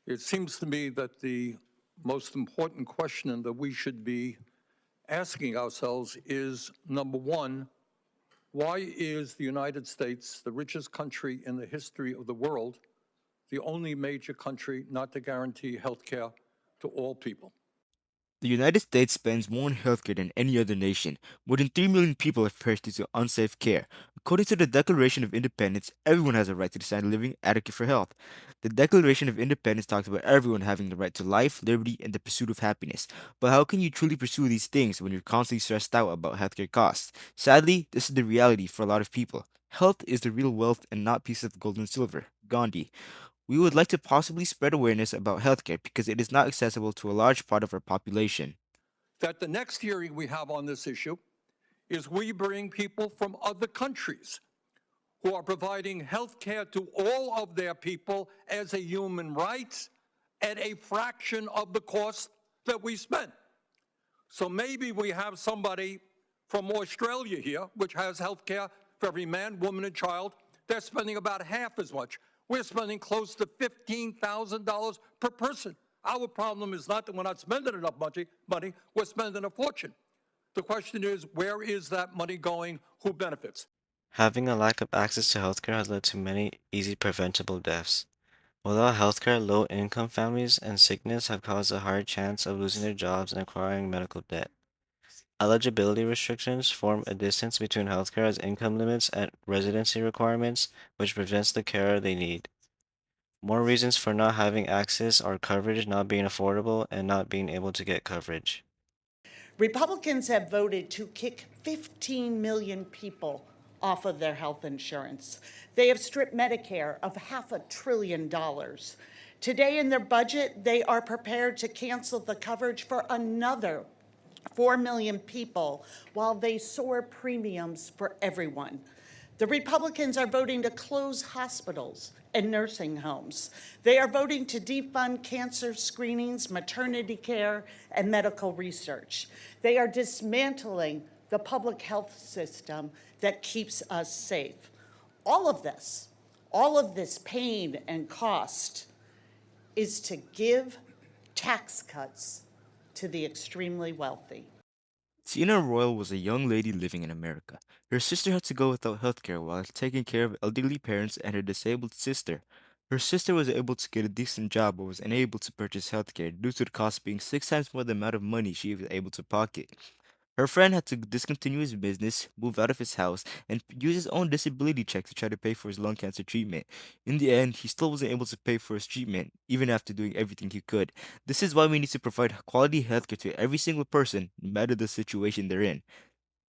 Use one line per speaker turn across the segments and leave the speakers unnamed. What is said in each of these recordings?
It seems to me that the most important question that we should be asking ourselves is, number one, why is the United States, the richest country in the history of the world, the only major country not to guarantee health care to all people?
The United States spends more on healthcare than any other nation. More than 3 million people have perished due to unsafe care. According to the Declaration of Independence, everyone has a right to decide living adequate for health. The Declaration of Independence talks about everyone having the right to life, liberty, and the pursuit of happiness. But how can you truly pursue these things when you're constantly stressed out about healthcare costs? Sadly, this is the reality for a lot of people. Health is the real wealth and not piece of gold and silver. Gandhi. We would like to possibly spread awareness about healthcare because it is not accessible to a large part of our population.
That the next hearing we have on this issue is we bring people from other countries who are providing health care to all of their people as a human right at a fraction of the cost that we spend. So maybe we have somebody from Australia here, which has health care for every man, woman, and child. They're spending about half as much. We're spending close to $15,000 per person. Our problem is not that we're not spending enough money, we're spending a fortune. The question is, where is that money going? Who benefits?
Having a lack of access to healthcare has led to many easy preventable deaths. Without healthcare, low-income families and sickness have caused a higher chance of losing their jobs and acquiring medical debt. Eligibility restrictions form a distance between healthcare as income limits and residency requirements, which prevents the care they need. More reasons for not having access are coverage not being affordable and not being able to get coverage.
Republicans have voted to kick 15 million people off of their health insurance. They have stripped Medicare of $500 billion. Today in their budget, they are prepared to cancel the coverage for another 4 million people while they soar premiums for everyone. The Republicans are voting to close hospitals and nursing homes. They are voting to defund cancer screenings, maternity care, and medical research. They are dismantling the public health system that keeps us safe. All of this pain and cost is to give tax cuts to the extremely wealthy.
Tina Royal was a young lady living in America. Her sister had to go without healthcare while taking care of elderly parents and her disabled sister. Her sister was able to get a decent job but was unable to purchase healthcare due to the cost being 6 times more the amount of money she was able to pocket. Her friend had to discontinue his business, move out of his house, and use his own disability check to try to pay for his lung cancer treatment. In the end, he still wasn't able to pay for his treatment, even after doing everything he could. This is why we need to provide quality healthcare to every single person, no matter the situation they're in.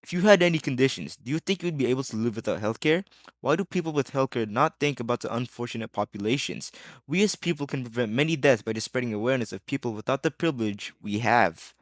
If you had any conditions, do you think you'd be able to live without healthcare? Why do people with healthcare not think about the unfortunate populations? We as people can prevent many deaths by just spreading awareness of people without the privilege we have.